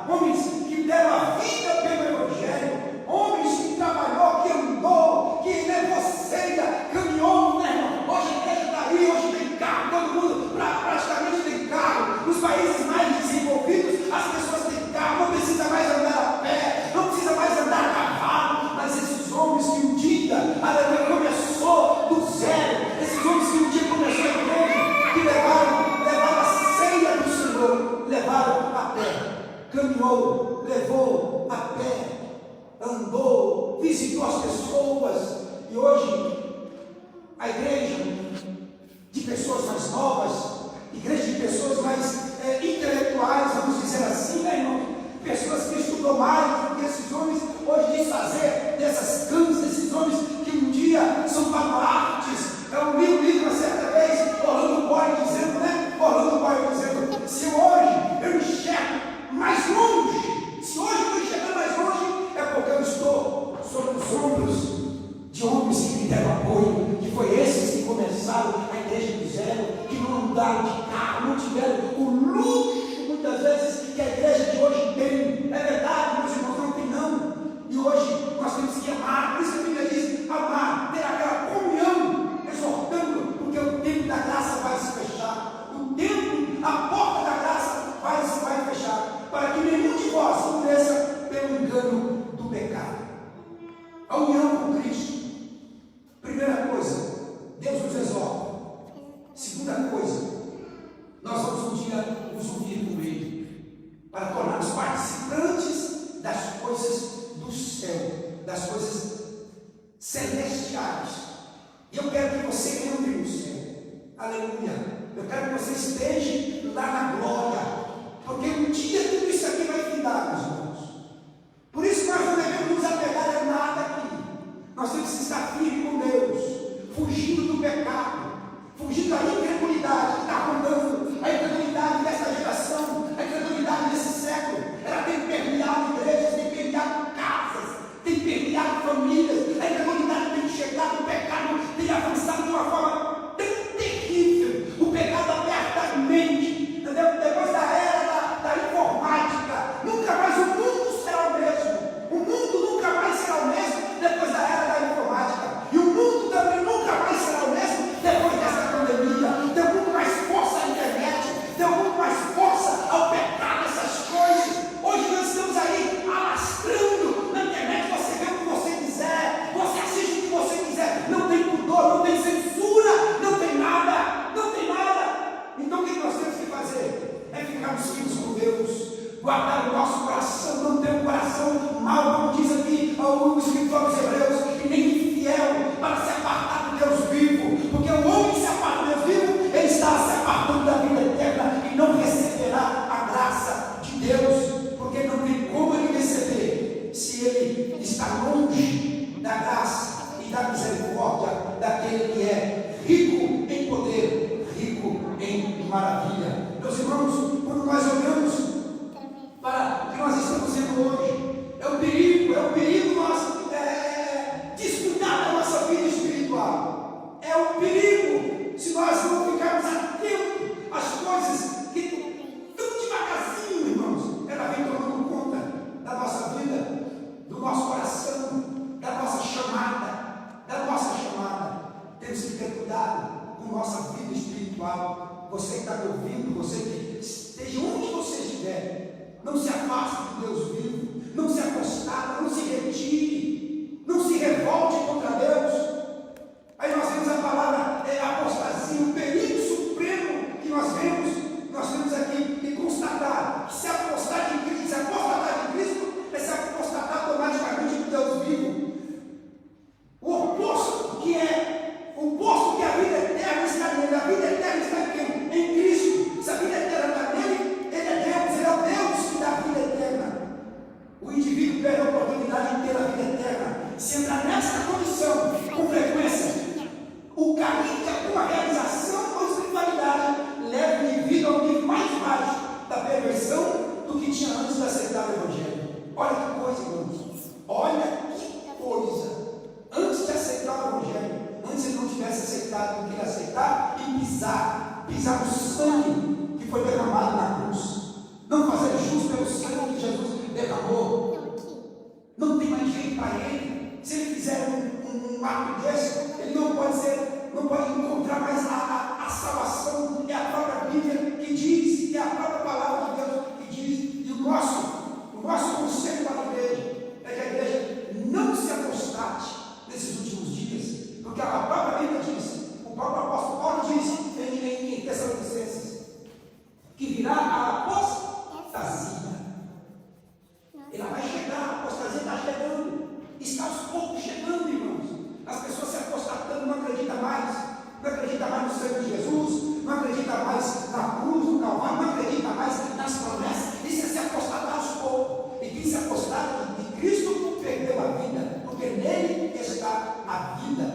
homens que deram a vida pelo Evangelho, homens que trabalhou, que andou, que levou ceia, caminhou, né, irmão? Hoje a igreja está aí, hoje tem carro, todo mundo praticamente tem carro. Nos países mais desenvolvidos, as pessoas têm carro, não precisa mais andar a pé, não precisa mais andar a cavalo. Mas esses homens que um dia, aleluia, começou do zero, esses homens que um dia começou a igreja, que levaram a ceia do Senhor, levaram a pé, caminhou, levou a pé, andou, visitou as pessoas. E hoje a igreja de pessoas mais novas, igreja de pessoas mais intelectuais, vamos dizer assim, né, irmão? Pessoas que estudam mais do que esses homens hoje desfazer dessas cães, desses homens que um dia são baluartes. Eu li um livro uma certa vez, Orlando Boyd dizendo, se hoje eu enxergo mais longe, se hoje eu estou enxergando mais longe, é porque eu estou sobre os ombros de homens que me deram apoio, que foi esses que começaram a igreja do zero, que não andaram de carro, não tiveram o luxo, muitas vezes, que a igreja de hoje tem. É verdade, meus irmãos, não tem não. E hoje nós temos que amar, por isso a Bíblia diz: amar, ter aquela comunhão, exortando, porque o tempo da graça vai se fechar, a porta da graça vai fechar, para que nenhum de vós endureça pelo engano do pecado. A união com Cristo. Primeira coisa, Deus nos exorta. Segunda coisa, nós vamos um dia nos unir com Ele, para tornarmos participantes das coisas do céu, das coisas celestiais. E eu quero que você entre no céu. Aleluia. Eu quero que você esteja lá na glória, porque um dia tudo isso aqui vai findar, meus irmãos. Por isso nós não devemos nos apegar a nada aqui. Nós temos que estar firmes com Deus, fugindo do pecado, fugindo da incredulidade que está rondando, a incredulidade dessa geração, a incredulidade desse século. Ela tem permeado igrejas, tem permeado casas, tem permeado famílias. A incredulidade tem chegado, o pecado tem avançado de uma forma tão terrível. O pecado aperta a mente, entendeu? Depois da era da informática, nunca mais o mundo será o mesmo. O mundo nunca mais será o mesmo depois da era da informática. E o mundo também nunca mais será o mesmo depois dessa pandemia. Deu muito mais força à internet, deu muito mais força ao pecado, essas coisas. Hoje nós estamos aí alastrando na internet. Você vê o que você quiser, você assiste o que você quiser, não tem pudor, não tem maravilha. Meus irmãos, quando nós olhamos para o que nós estamos sendo hoje, é um perigo nós descuidar da nossa vida espiritual. É um perigo se nós não ficarmos atentos às coisas que tão devagarzinho, irmãos, ela vem tomando conta da nossa vida, do nosso coração, da nossa chamada. Temos que ter cuidado com nossa vida espiritual. Você que está me ouvindo, você que esteja onde você estiver, não se afaste do Deus vivo, não se apostata, não se retire, não se revolte contra Deus. Aí nós vemos a palavra apostasia, o perigo supremo que nós temos aqui que constatar que se apostatar de Cristo é se apostatar automaticamente do Deus vivo. O oposto que a vida eterna está nele. A vida eterna está em quem? Em Cristo. Se a vida eterna está nele, ele é Deus, ele é o Deus que dá a vida eterna. O indivíduo perde a oportunidade de ter a vida eterna. Se entrar nessa condição, com frequência, o caminho de alguma realização ou espiritualidade leva o indivíduo ao nível mais baixo da perversão do que tinha antes de aceitar o Evangelho. Olha que coisa, irmãos. Olha que coisa. Antes de aceitar o Evangelho, antes ele não tivesse aceitado o que ele aceitar e pisar no sangue que foi derramado na cruz. Não fazer jus pelo sangue que Jesus derramou. Não tem mais jeito para ele. Se ele fizer um ato desse, ele não pode encontrar mais a salvação. É a própria Bíblia que diz, é a própria palavra de Deus que diz. E o nosso conselho para a igreja é que a igreja não se apostate nesses últimos dias, porque a própria Bíblia diz, o próprio apóstolo Paulo diz em Tessalonicenses, que virá a apostasia. Ela vai chegar, a apostasia está chegando, está aos poucos chegando, irmãos. As pessoas se apostatando, não acreditam mais no sangue de Jesus, não acreditam mais na cruz, no Calvário, não acreditam mais nas promessas. Isso é se apostatar aos poucos. E quem se apostata de Cristo perdeu a vida, porque nele está a vida.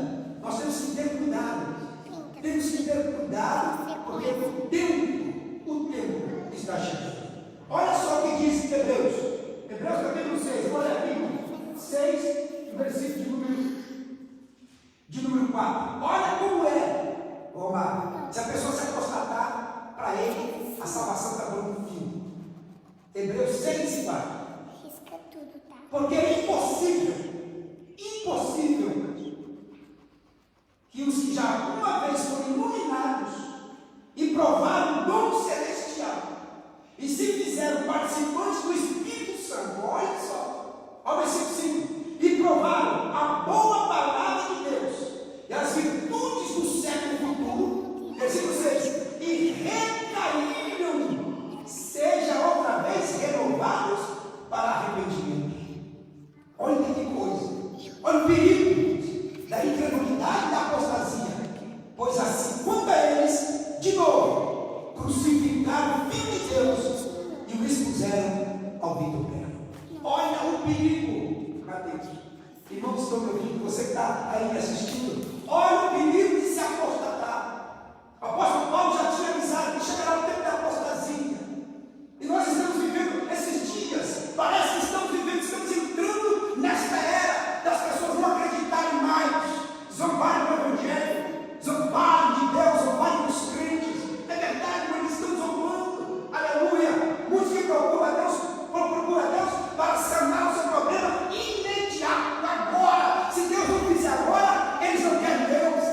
Nós temos que ter cuidado. Porque o tempo está chegando. Olha só o que diz Hebreus capítulo 6, olha aqui, 6, versículo de número 4. Olha como é, Omar, se a pessoa se apostatar, para ele a salvação está dando um fim. Hebreus 6, 4. Porque é impossível que os que já alguma vez foram iluminados e provaram o dom celestial e se fizeram participantes do Espírito Santo, olha só, olha o versículo 5, e provaram a boa palavra de Deus e as virtudes do século futuro, versículo 6, e recaíram, seja outra vez renovados para arrependimento. Olha que coisa, olha o perigo da incredulidade e da apostasia, pois assim quanto a eles, de novo, crucificaram o Filho de Deus e o expuseram ao vitupério. Olha o perigo, Mateus. Irmãos, estão me ouvindo? Você que está aí me assistindo, olha o perigo de se apostatar. O apóstolo Paulo já tinha avisado que chegará o tempo da apostasia. E nós estamos vivendo esses dias, parece que estamos entrando nesta era das pessoas não acreditarem mais, zombarem do Evangelho, zombarem de Deus, zombarem dos crentes. É verdade, mas eles estão zombando. Aleluia! Muitos que procuram Deus para sanar o seu problema imediato, agora. Se Deus não fizer agora, eles não querem Deus.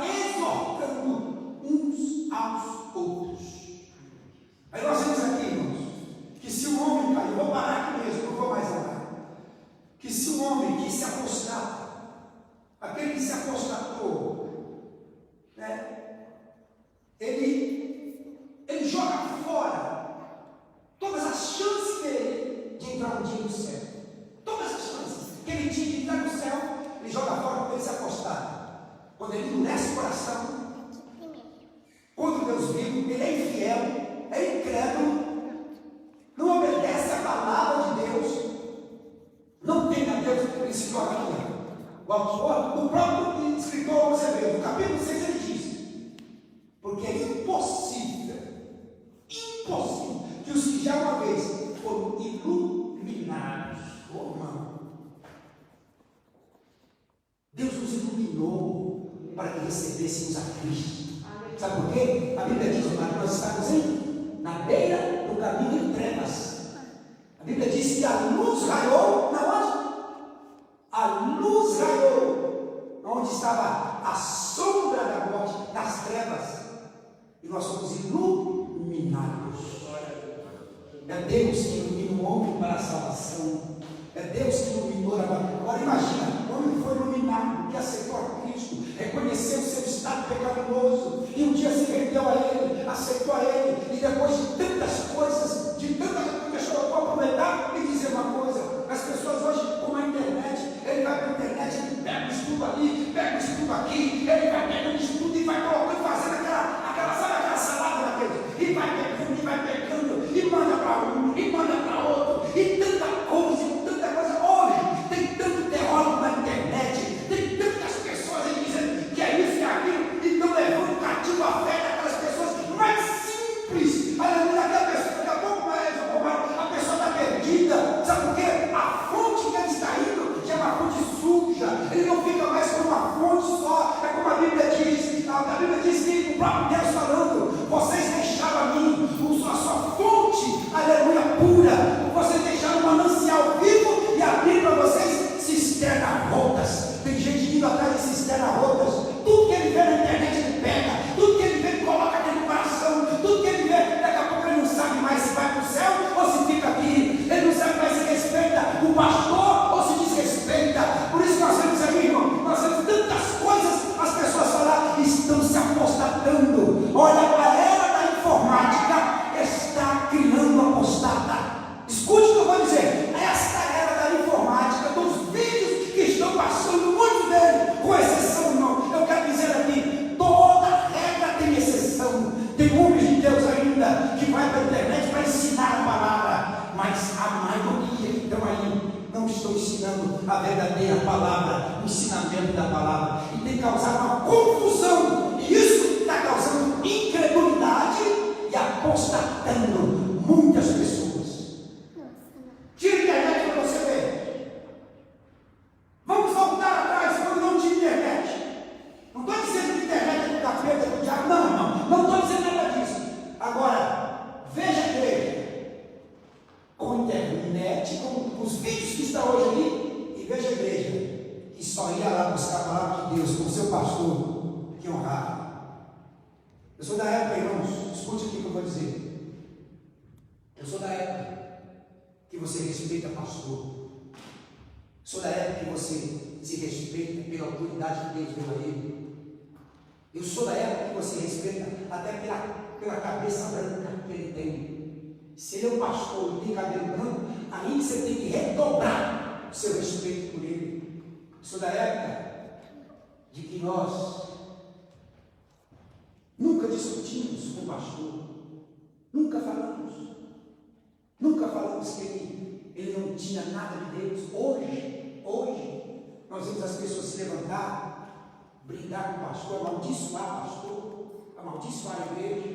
exortando uns aos outros. Aí nós vemos aqui, irmãos, que se um homem caiu, vou parar aqui mesmo, não vou mais andar. Que se um homem que se apostata, aquele que se apostatou, né, ele joga fora todas as chances dele de entrar um dia no céu. Todas as chances que ele tinha de entrar no céu, ele joga fora quando ele se apostata. Quando ele endurece o coração contra Deus vivo, ele é infiel, é incrédulo, não obedece a palavra de Deus, não tem a Deus, ele se torna infiel. O autor, o próprio escritor aos Hebreus, no capítulo 6, ele diz: porque é impossível que os que já uma vez foram iluminados, irmão, Deus nos iluminou para que recebêssemos a Cristo. Sabe por quê? A Bíblia diz que nós estamos na beira do caminho de trevas. A Bíblia diz que a luz raiou na onde? A luz raiou onde estava a sombra da morte, nas trevas, e nós somos iluminados. É Deus que ilumina o homem para a salvação. É Deus que iluminou a vida. Agora imagina, o homem foi iluminado, que aceitou a Cristo, reconheceu o seu estado pecaminoso, e um dia se rendeu a Ele, aceitou a Ele, e depois de tantas coisas, deixou eu aproveitar e dizer uma coisa: as pessoas hoje, com a internet, ele vai para a internet, ele pega o estudo ali, pega o estudo aqui, ele vai pegando estudo e vai colocando, fazendo aquela salada daquele, e vai pegando, e manda para um, e manda para outro, e tanta coisa. Hoje tem tanto teólogo na internet, tem tantas pessoas aí dizendo que é isso, que é aquilo, e estão levando cativo a fé daquelas pessoas mais simples. Aleluia, aquela pessoa, daqui a pouco a pessoa está perdida. Sabe por quê? A fonte que ele está indo é uma fonte suja, ele não fica mais com uma fonte só. É como a Bíblia diz, que o próprio Deus falando: vocês deixaram a mim a sua fonte, aleluia, pura, vocês deixaram um manancial vivo e abrir para vocês cisternas rotas. Tem gente indo atrás de cisternas rotas, tudo que ele vê na internet ele pega, tudo que ele vê ele coloca dentro do coração, tudo que ele vê, daqui a pouco ele não sabe mais se vai para o céu ou se fica aqui, ele não sabe mais se respeita o pastor ou se desrespeita. Por isso nós temos aqui, irmão, nós temos tantas coisas, as pessoas falam, estão se apostatando. Olha, a era da informática está criando apostata. Escute o que eu vou dizer: esta era da informática, dos vídeos que estão passando, muitos deles, com exceção não, eu quero dizer aqui, toda regra tem exceção. Tem homens de Deus ainda que vai para a internet para ensinar a palavra, mas a maioria que estão aí não estão ensinando a verdadeira palavra, o ensinamento da palavra, e tem causado uma confusão, e isso está causando incredulidade e apostatando muitas pessoas. Tira a internet para você ver. Vamos voltar atrás quando não tinha internet. Não estou dizendo que a internet é do capeta, do diabo, não estou dizendo nada disso. Agora, veja a igreja com a internet, com os vídeos que estão hoje ali, e veja a igreja que só ia lá buscar a palavra de Deus com o seu pastor, que honrava. Eu sou da época, irmãos, escute aqui o que eu vou dizer. Eu sou da época que você respeita pastor. Sou da época que você se respeita pela autoridade que Deus deu a ele. Eu sou da época que você respeita até pela cabeça branca que ele tem. Se ele é um pastor e tem cabelo branco, aí você tem que redobrar o seu respeito por ele. Eu sou da época de que nós nunca discutimos com o pastor, nunca falamos que ele não tinha nada de Deus. Hoje, nós vemos as pessoas se levantar, brigar com o pastor, amaldiçoar o pastor, amaldiçoar a igreja.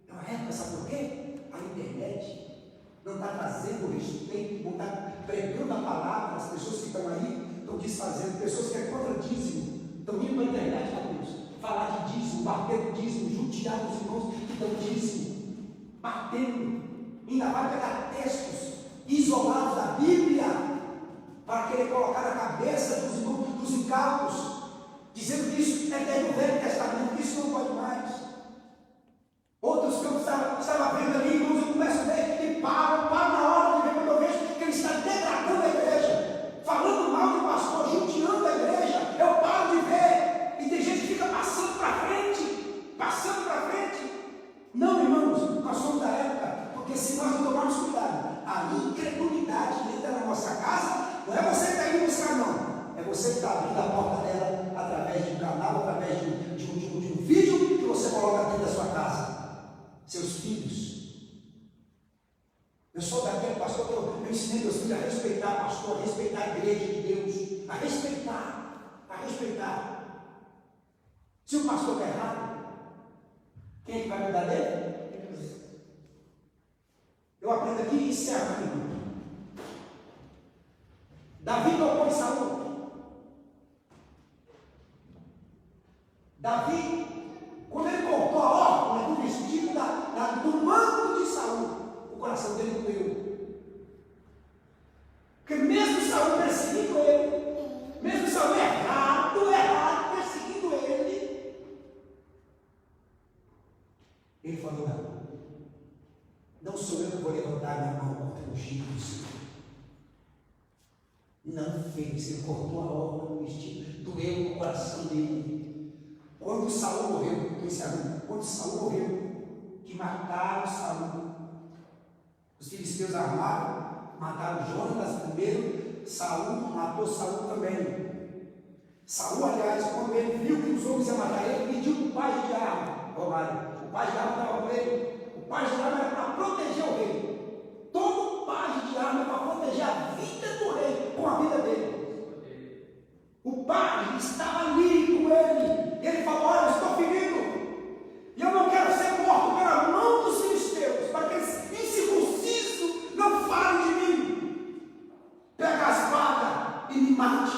É uma época, sabe por quê? A internet não está trazendo respeito, não está pregando a palavra. As pessoas que estão aí estão desfazendo, pessoas que é contra dízimo, estão indo para a internet, para Deus, falar de dízimo, bater o dízimo, judiar os irmãos que dão dízimo, batendo. Ainda vai pegar textos isolados da Bíblia para querer colocar na cabeça dos incautos. dizendo que isso é do Velho Testamento, que isso não pode mais. Outros que eu estava vendo ali, irmãos, eu começo a ver que paro na hora de ver, quando eu vejo que ele está degradando a igreja, falando mal do pastor, judiando a igreja, eu paro de ver, e tem gente que fica passando para frente. Não, irmãos, nós somos da época, porque se nós não tomarmos cuidado, a incredulidade entra na nossa casa, não é você que está indo buscar, não. É você que está abrindo a porta dela através de um canal, através de um vídeo que você coloca dentro da sua casa. Seus filhos. Eu sou daquele pastor que eu ensinei meus filhos a respeitar pastor, a respeitar a igreja de Deus, a respeitar. Se o pastor está errado, quem é que vai cuidar dele? Eu aprendo aqui e encerro aqui. Davi tocou em Saul. Davi, quando ele cortou a órgula do vestido do manto de Saul, o coração dele doeu. Porque mesmo Saul perseguindo ele, mesmo Saul errado, perseguindo ele falou: não sou eu que vou levantar minha mão contra o ungido do Senhor. Não fez, ele cortou a órgula do vestido, doeu no coração dele. Quando Saul morreu, que mataram Saul, os filisteus armaram, mataram Jonas primeiro, Saul matou Saul também. Saul, aliás, quando ele viu que os homens iam matar ele, pediu para o pai de arma, Romário. O pai de arma estava com ele. O pai de arma era para proteger o rei. Todo pai de arma é para proteger a vida do rei com a vida dele. O pai estava ali com ele. E ele falou: olha, eu estou ferido, e eu não quero ser morto pela mão dos filisteus, para que eles incircuncisos não falem de mim. Pega a espada e me mate.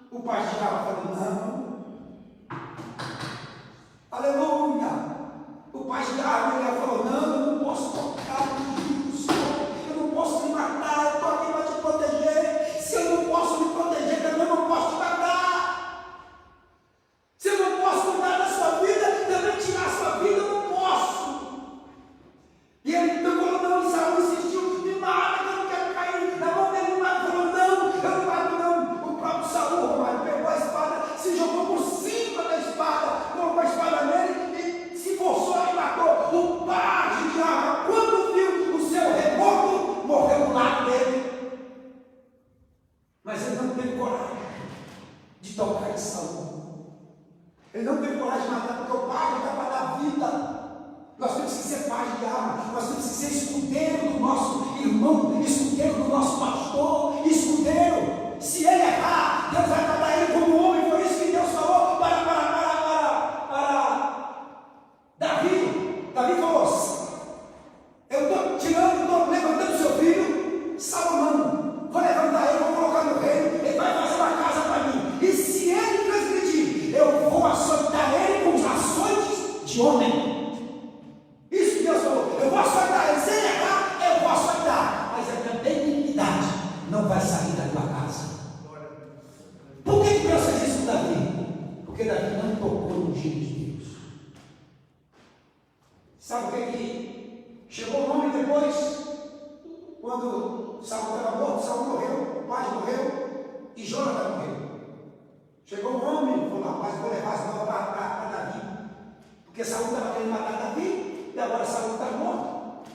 O pai de Java falou: não. Aleluia. O pai de Java falou: não, eu não posso tocar no ungido do Senhor, eu não posso me matar, eu estou aqui para te proteger. Se eu não posso me proteger, também eu não posso te matar. Se eu não posso cuidar da sua vida, também tirar a sua vida, eu não posso. E ele então falou: não, Saul insistiu: me mata, que eu não quero cair na mão dele. Falou: não, eu não mato não. O próprio Saul, Romário, pegou a espada, se jogou por cima da espada, colocou a espada nele e se forçou e matou. O pai de Java, quando viu o seu rei morto, morreu do lado dele. Mas ele não teve coragem de tocar em Saul. Ele não teve coragem de matar, porque o pai está para dar vida. Nós temos que ser pais de arma, nós temos que ser escudeiro do nosso irmão, escudeiro do nosso pastor, escudeiro. Se ele errar, Deus vai tratar ele como homem. Foi isso que Deus falou para Davi. Davi falou: eu estou tirando, estou levantando seu filho, Salomão, vou levantar ele, vou colocar no reino, ele vai fazer uma casa para mim. E se ele transgredir, eu vou açoitar ele com os açoites de homem. Isso que Deus falou: eu vou açoitar ele. Se ele errar, eu vou açoitar. Mas a minha benignidade não vai sair da tua casa. Por que Deus fez isso com Davi? Porque Davi não tocou no ungido de Deus. Sabe o que chegou o nome depois? Quando Saul estava morto, Saul morreu, o pai morreu e Jonathan morreu. Chegou um homem e falou: rapaz, vou levar as novas para Davi, porque Saul estava querendo matar Davi e agora Saul está morto.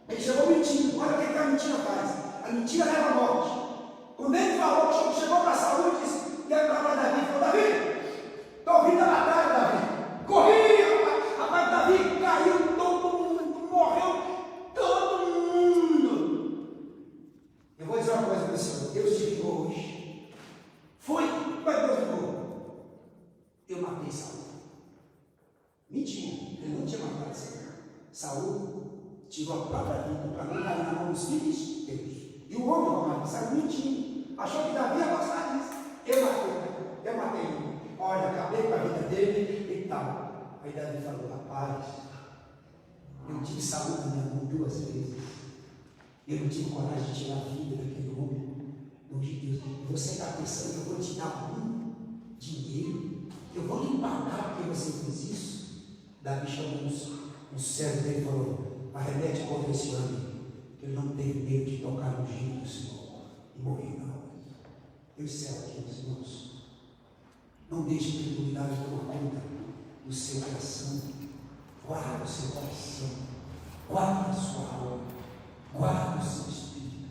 Ele chegou mentindo. Olha o que a mentira faz: a mentira leva a morte. Quando ele falou, chegou para Saul e disse, e aí para Davi, falou: Davi, estou vindo a batalha, Davi. Corri, rapaz, Davi caiu, todo mundo morreu, todo mundo. Eu vou dizer uma coisa para o senhor: Deus te ligou hoje. Foi, mas Deus ligou. Eu matei Saul. Mentira, ele não tinha matado Saul. Tirou a própria vida para não cair na mão dos filhos de Deus. E o homem, Romário, saiu mentindo. Achou que Davi ia gostar disso. Eu matei ele. Olha, acabei com a vida dele e tal. Aí Davi falou: rapaz, eu tive saúde na minha mão 2 vezes. Eu não tive coragem de tirar a vida daquele homem. Deus, você está pensando que eu vou te dar dinheiro? Eu vou lhe pagar porque você fez isso. Davi chamou um servo dele e falou: arremete contra esse homem, que ele não teve medo de tocar no ungido do Senhor. E morreu, não. Eu encerro aqui, meus irmãos. Não deixe a incredulidade tomar conta do seu coração. Guarda o seu coração. Guarda a sua alma. Guarda o seu espírito.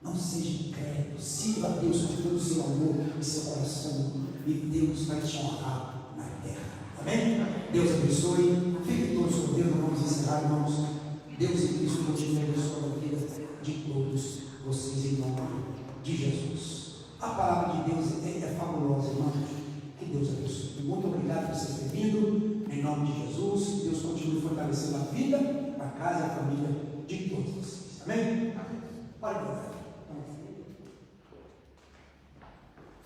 Não seja incrédulo. Sirva a Deus com todo o seu amor e seu coração. E Deus vai te honrar na terra. Amém? Deus abençoe. Fiquem todos com Deus. Vamos encerrar, irmãos. Deus em Cristo continue abençoando a vida de todos vocês em nome de Jesus. A palavra de Deus é fabulosa, irmãos. Que Deus abençoe. Muito obrigado por vocês terem vindo. Em nome de Jesus. Deus continue fortalecendo a vida, a casa e a família de todos vocês. Amém? Pode vir.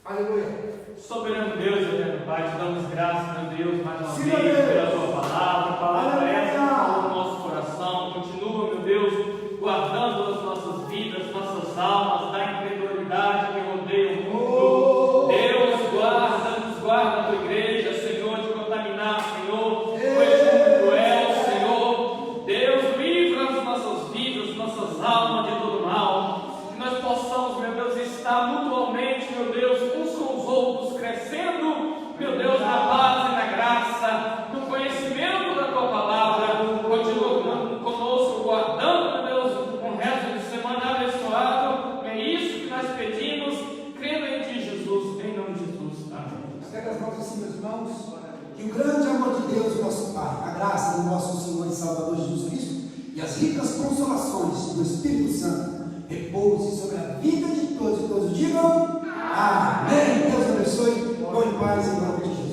Aleluia. Soberano Deus, eterno Pai, te damos graças, meu Deus, mais uma Sim, vez, Deus. pela tua palavra Aleluia. essa que falou no nosso coração. Continua, meu Deus, guardando as nossas vidas, nossas almas, da incredulidade que rodeia o mundo. Deus, nos guarda a tua igreja, Senhor, de contaminar, Senhor, o mundo cruel, Senhor. Deus, livra as nossas vidas, nossas almas de todo mal. Que nós possamos, meu Deus, estar mutuamente, meu Deus, uns com os outros, crescendo, meu Deus, na paz e na graça, no conhecimento da tua palavra. Continua conosco, guardando, meu Deus, um resto de semana abençoado. É isso que nós pedimos, crendo em ti, Jesus, em nome de Jesus. Amém. Estenda as mãos assim, meus irmãos. Que o grande amor de Deus, nosso Pai, a graça do nosso Senhor e Salvador Jesus Cristo e as ricas consolações do Espírito Santo repouse sobre a vida de todos e todos digam amém. Deus abençoe. Vão em paz em nome de Jesus.